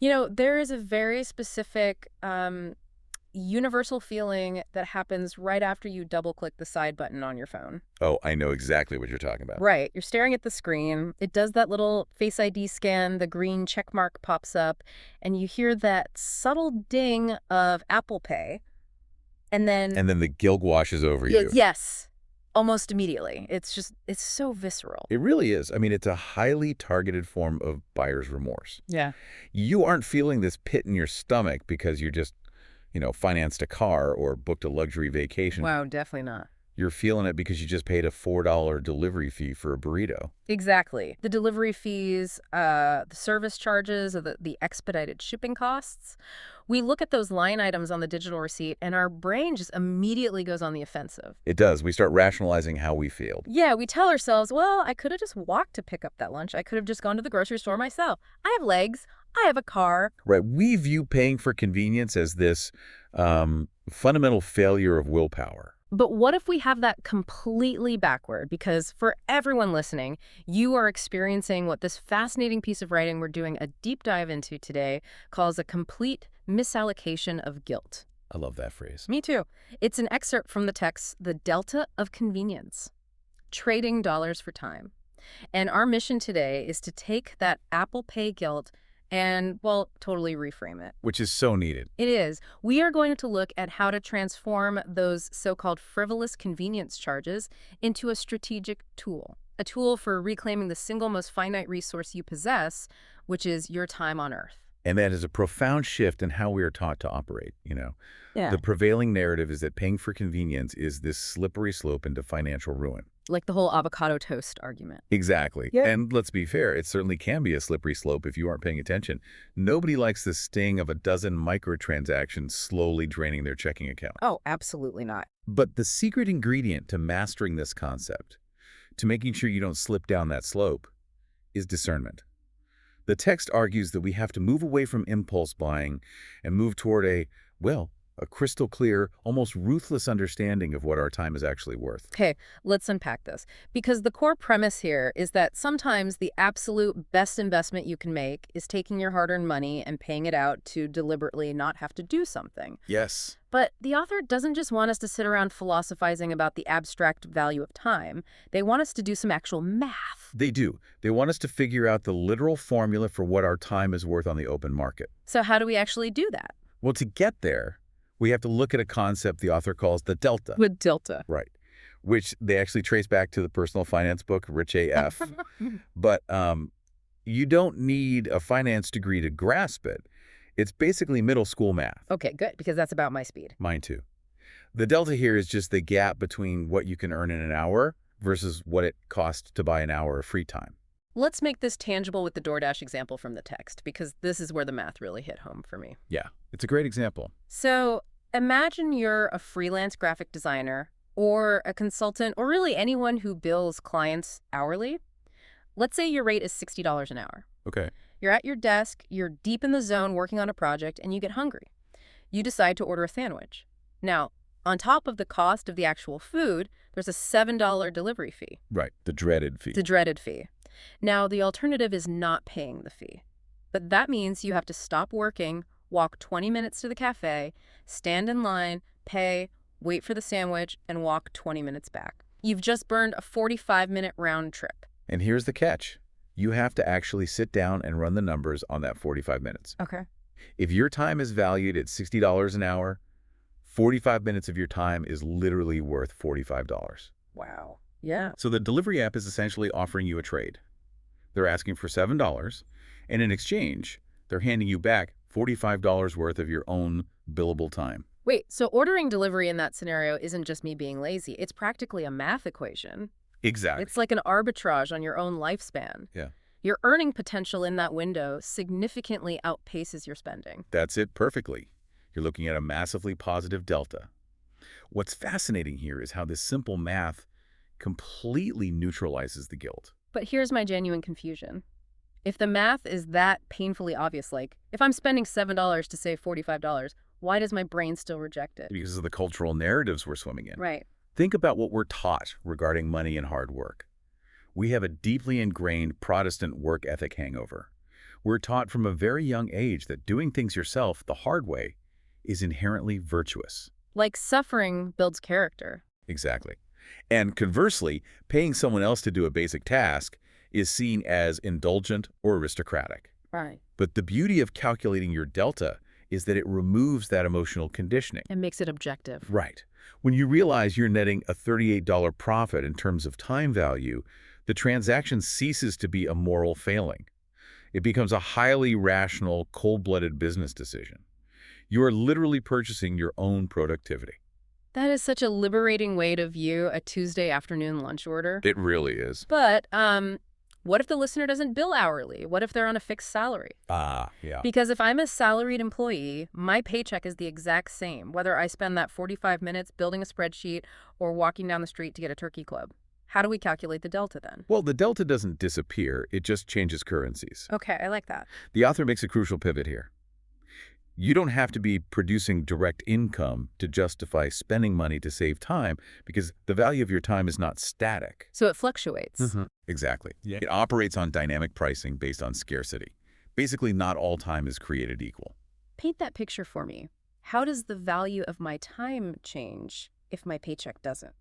There is a very specific universal feeling that happens right after you double-click the side button on your phone. Oh, I know exactly what you're talking about. Right. You're staring at the screen. It does that little Face ID scan. The green check mark pops up, and you hear that subtle ding of Apple Pay. And then, And then the guilt washes over you. yes, almost immediately. It's so visceral. It really is. I mean, it's a highly targeted form of buyer's remorse. Yeah. You aren't feeling this pit in your stomach because you just, financed a car or booked a luxury vacation. Wow, definitely not. You're feeling it because you just paid a $4 delivery fee for a burrito. Exactly. The delivery fees, the service charges, or the expedited shipping costs. We look at those line items on the digital receipt, and our brain just immediately goes on the offensive. It does. We start rationalizing how we feel. Yeah, we tell ourselves, well, I could have just walked to pick up that lunch. I could have just gone to the grocery store myself. I have legs. I have a car. Right. We view paying for convenience as this fundamental failure of willpower. But what if we have that completely backward? Because for everyone listening, you are experiencing what this fascinating piece of writing we're doing a deep dive into today calls a complete misallocation of guilt. I love that phrase. Me too. It's an excerpt from the text, The Delta of Convenience, Trading Dollars for Time. And our mission today is to take that Apple Pay guilt and, well, totally reframe it. Which is so needed. It is. We are going to look at how to transform those so-called frivolous convenience charges into a strategic tool, a tool for reclaiming the single most finite resource you possess, which is your time on Earth. And that is a profound shift in how we are taught to operate, Yeah. The prevailing narrative is that paying for convenience is this slippery slope into financial ruin. Like the whole avocado toast argument. Exactly. Yeah. And let's be fair, it certainly can be a slippery slope if you aren't paying attention. Nobody likes the sting of a dozen microtransactions slowly draining their checking account. Oh, absolutely not. But the secret ingredient to mastering this concept, to making sure you don't slip down that slope, is discernment. The text argues that we have to move away from impulse buying and move toward a crystal clear, almost ruthless understanding of what our time is actually worth. Okay, let's unpack this. Because the core premise here is that sometimes the absolute best investment you can make is taking your hard-earned money and paying it out to deliberately not have to do something. Yes. But the author doesn't just want us to sit around philosophizing about the abstract value of time. They want us to do some actual math. They do. They want us to figure out the literal formula for what our time is worth on the open market. So how do we actually do that? Well, to get there, we have to look at a concept the author calls the delta. With delta. Right. Which they actually trace back to the personal finance book, Rich AF. But you don't need a finance degree to grasp it. It's basically middle school math. Okay, good, because that's about my speed. Mine too. The delta here is just the gap between what you can earn in an hour versus what it costs to buy an hour of free time. Let's make this tangible with the DoorDash example from the text, because this is where the math really hit home for me. Yeah, it's a great example. So imagine you're a freelance graphic designer or a consultant or really anyone who bills clients hourly. Let's say your rate is $60 an hour. Okay. You're at your desk, you're deep in the zone working on a project, and you get hungry. You decide to order a sandwich. Now, on top of the cost of the actual food, there's a $7 delivery fee. Right, the dreaded fee. The dreaded fee. Now, the alternative is not paying the fee. But that means you have to stop working, walk 20 minutes to the cafe, stand in line, pay, wait for the sandwich, and walk 20 minutes back. You've just burned a 45-minute round trip. And here's the catch. You have to actually sit down and run the numbers on that 45 minutes. Okay. If your time is valued at $60 an hour, 45 minutes of your time is literally worth $45. Wow. Yeah. So the delivery app is essentially offering you a trade. They're asking for $7, and in exchange, they're handing you back $45 worth of your own billable time. Wait, so ordering delivery in that scenario isn't just me being lazy. It's practically a math equation. Exactly. It's like an arbitrage on your own lifespan. Yeah. Your earning potential in that window significantly outpaces your spending. That's it perfectly. You're looking at a massively positive delta. What's fascinating here is how this simple math completely neutralizes the guilt. But here's my genuine confusion. If the math is that painfully obvious, like, if I'm spending $7 to save $45, why does my brain still reject it? Because of the cultural narratives we're swimming in. Right. Think about what we're taught regarding money and hard work. We have a deeply ingrained Protestant work ethic hangover. We're taught from a very young age that doing things yourself the hard way is inherently virtuous. Like suffering builds character. Exactly. And conversely, paying someone else to do a basic task is seen as indulgent or aristocratic. Right. But the beauty of calculating your delta is that it removes that emotional conditioning. It makes it objective. Right. When you realize you're netting a $38 profit in terms of time value, the transaction ceases to be a moral failing. It becomes a highly rational, cold-blooded business decision. You are literally purchasing your own productivity. That is such a liberating way to view a Tuesday afternoon lunch order. It really is. But what if the listener doesn't bill hourly? What if they're on a fixed salary? Yeah. Because if I'm a salaried employee, my paycheck is the exact same, whether I spend that 45 minutes building a spreadsheet or walking down the street to get a turkey club. How do we calculate the delta then? Well, the delta doesn't disappear. It just changes currencies. Okay, I like that. The author makes a crucial pivot here. You don't have to be producing direct income to justify spending money to save time because the value of your time is not static. So it fluctuates. Exactly. Yeah. It operates on dynamic pricing based on scarcity. Basically, not all time is created equal. Paint that picture for me. How does the value of my time change if my paycheck doesn't?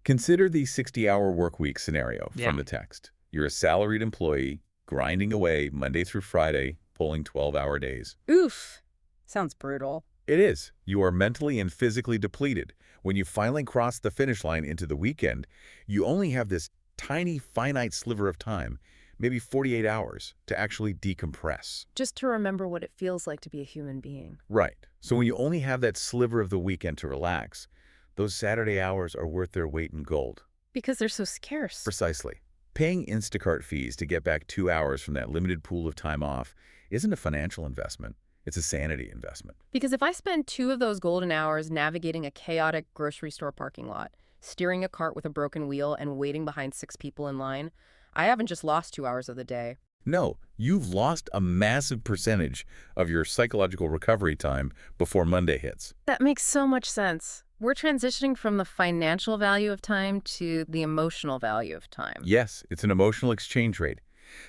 Consider the 60-hour work week scenario from the text. You're a salaried employee, grinding away Monday through Friday, pulling 12-hour days. Oof. Sounds brutal. It is. You are mentally and physically depleted. When you finally cross the finish line into the weekend, you only have this tiny, finite sliver of time, maybe 48 hours, to actually decompress. Just to remember what it feels like to be a human being. Right. So when you only have that sliver of the weekend to relax, those Saturday hours are worth their weight in gold. Because they're so scarce. Precisely. Paying Instacart fees to get back 2 hours from that limited pool of time off isn't a financial investment. It's a sanity investment. Because if I spend 2 of those golden hours navigating a chaotic grocery store parking lot, steering a cart with a broken wheel, and waiting behind 6 people in line, I haven't just lost 2 hours of the day. No, you've lost a massive percentage of your psychological recovery time before Monday hits. That makes so much sense. We're transitioning from the financial value of time to the emotional value of time. Yes, it's an emotional exchange rate.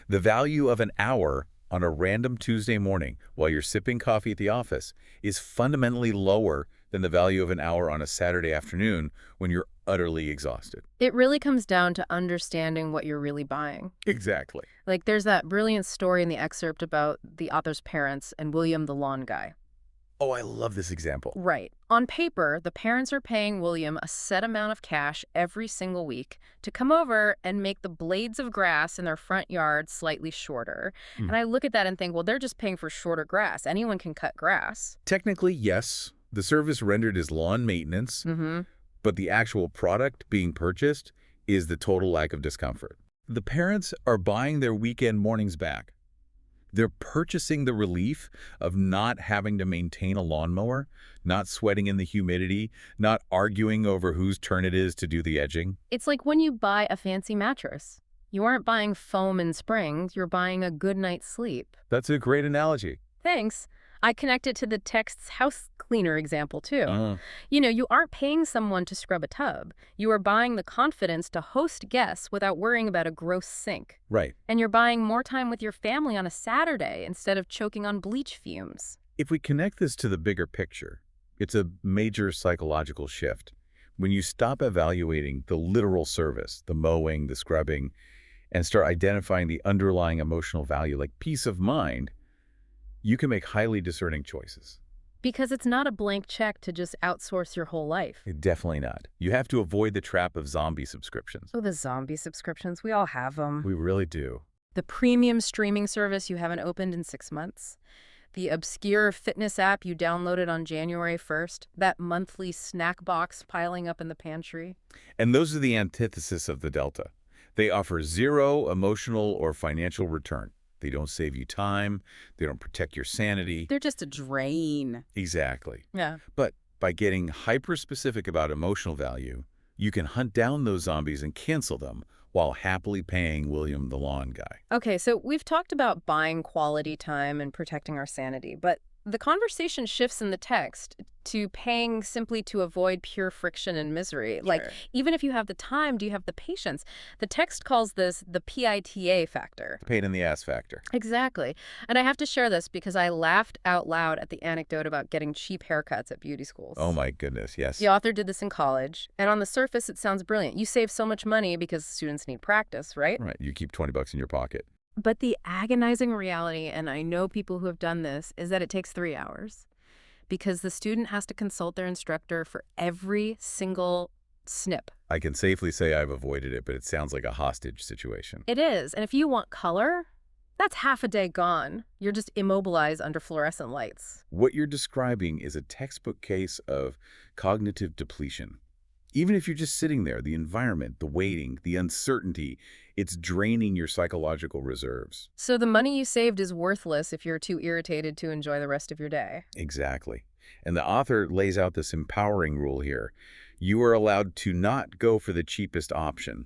The value of an hour on a random Tuesday morning while you're sipping coffee at the office is fundamentally lower than the value of an hour on a Saturday afternoon when you're utterly exhausted. It really comes down to understanding what you're really buying. Exactly. Like there's that brilliant story in the excerpt about the author's parents and William the lawn guy. Oh, I love this example. Right. On paper, the parents are paying William a set amount of cash every single week to come over and make the blades of grass in their front yard slightly shorter. And I look at that and think, well, they're just paying for shorter grass. Anyone can cut grass. Technically, yes. The service rendered is lawn maintenance, but the actual product being purchased is the total lack of discomfort. The parents are buying their weekend mornings back. They're purchasing the relief of not having to maintain a lawnmower, not sweating in the humidity, not arguing over whose turn it is to do the edging. It's like when you buy a fancy mattress. You aren't buying foam and springs, you're buying a good night's sleep. That's a great analogy. Thanks. I connect it to the text's house cleaner example, too. You know, you aren't paying someone to scrub a tub. You are buying the confidence to host guests without worrying about a gross sink. Right. And you're buying more time with your family on a Saturday instead of choking on bleach fumes. If we connect this to the bigger picture, it's a major psychological shift. When you stop evaluating the literal service, the mowing, the scrubbing, and start identifying the underlying emotional value like peace of mind, you can make highly discerning choices. Because it's not a blank check to just outsource your whole life. Definitely not. You have to avoid the trap of zombie subscriptions. Oh, the zombie subscriptions. We all have them. We really do. The premium streaming service you haven't opened in 6 months. The obscure fitness app you downloaded on January 1st. That monthly snack box piling up in the pantry. And those are the antithesis of the Delta. They offer zero emotional or financial return. They don't save you time. They don't protect your sanity. They're just a drain. Exactly. Yeah. But by getting hyper-specific about emotional value, you can hunt down those zombies and cancel them while happily paying William the lawn guy. Okay, so we've talked about buying quality time and protecting our sanity, but the conversation shifts in the text. to paying simply to avoid pure friction and misery. Like, Sure. even if you have the time, do you have the patience? The text calls this the PITA factor. Pain in the ass factor. Exactly. And I have to share this because I laughed out loud at the anecdote about getting cheap haircuts at beauty schools. Oh my goodness, yes. The author did this in college, and on the surface it sounds brilliant. You save so much money because students need practice, right? Right, you keep 20 bucks in your pocket. But the agonizing reality, and I know people who have done this, is that it takes 3 hours because the student has to consult their instructor for every single snip. I can safely say I've avoided it, but it sounds like a hostage situation. It is. And if you want color, that's half a day gone. You're just immobilized under fluorescent lights. What you're describing is a textbook case of cognitive depletion. Even if you're just sitting there, the environment, the waiting, the uncertainty, it's draining your psychological reserves. So the money you saved is worthless if you're too irritated to enjoy the rest of your day. Exactly. And the author lays out this empowering rule here. You are allowed to not go for the cheapest option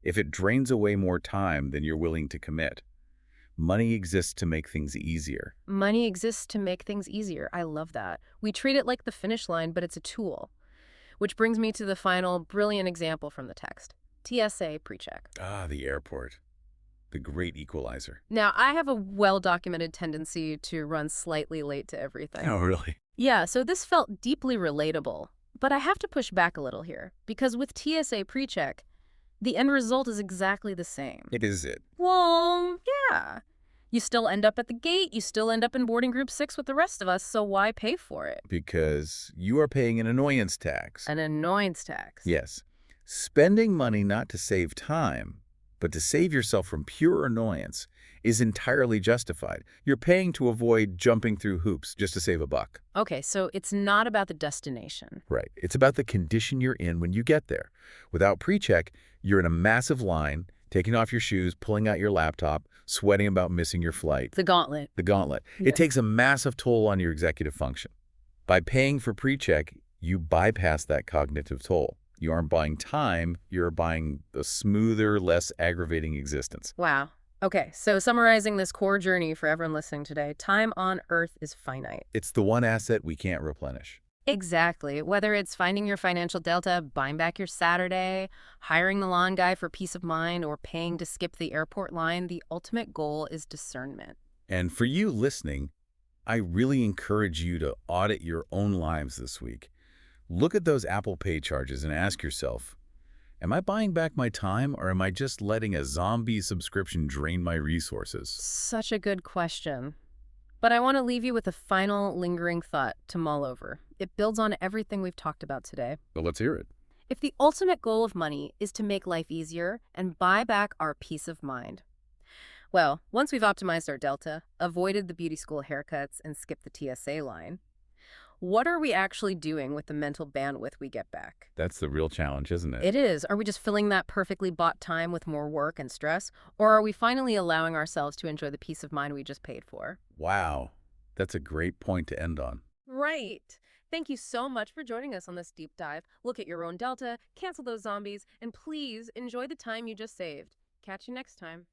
if it drains away more time than you're willing to commit. Money exists to make things easier. Money exists to make things easier. I love that. We treat it like the finish line, but it's a tool. Which brings me to the final brilliant example from the text. TSA Precheck. Ah, the airport. The great equalizer. Now, I have a well-documented tendency to run slightly late to everything. Oh, really? Yeah, so this felt deeply relatable. But I have to push back a little here, because with TSA Precheck, the end result is exactly the same. It is it. Well, yeah. You still end up at the gate, you still end up in boarding group 6 with the rest of us, so why pay for it? Because you are paying an annoyance tax. An annoyance tax. Yes. Spending money not to save time, but to save yourself from pure annoyance is entirely justified. You're paying to avoid jumping through hoops just to save a buck. Okay, so it's not about the destination. Right. It's about the condition you're in when you get there. Without PreCheck, you're in a massive line, taking off your shoes, pulling out your laptop, sweating about missing your flight. The gauntlet. The gauntlet. Yeah. It takes a massive toll on your executive function. By paying for PreCheck, you bypass that cognitive toll. You aren't buying time, you're buying a smoother, less aggravating existence. Wow. Okay, so summarizing this core journey for everyone listening today, time on Earth is finite. It's the one asset we can't replenish. Exactly. Whether it's finding your financial delta, buying back your Saturday, hiring the lawn guy for peace of mind, or paying to skip the airport line, the ultimate goal is discernment. And for you listening, I really encourage you to audit your own lives this week. Look at those Apple Pay charges and ask yourself, am I buying back my time or am I just letting a zombie subscription drain my resources? Such a good question. But I want to leave you with a final lingering thought to mull over. It builds on everything we've talked about today. Well, let's hear it. If the ultimate goal of money is to make life easier and buy back our peace of mind, well, once we've optimized our delta, avoided the beauty school haircuts, and skipped the TSA line, what are we actually doing with the mental bandwidth we get back? That's the real challenge, isn't it? It is. Are we just filling that perfectly bought time with more work and stress? Or are we finally allowing ourselves to enjoy the peace of mind we just paid for? Wow. That's a great point to end on. Right. Thank you so much for joining us on this deep dive. Look at your own delta, cancel those zombies, and please enjoy the time you just saved. Catch you next time.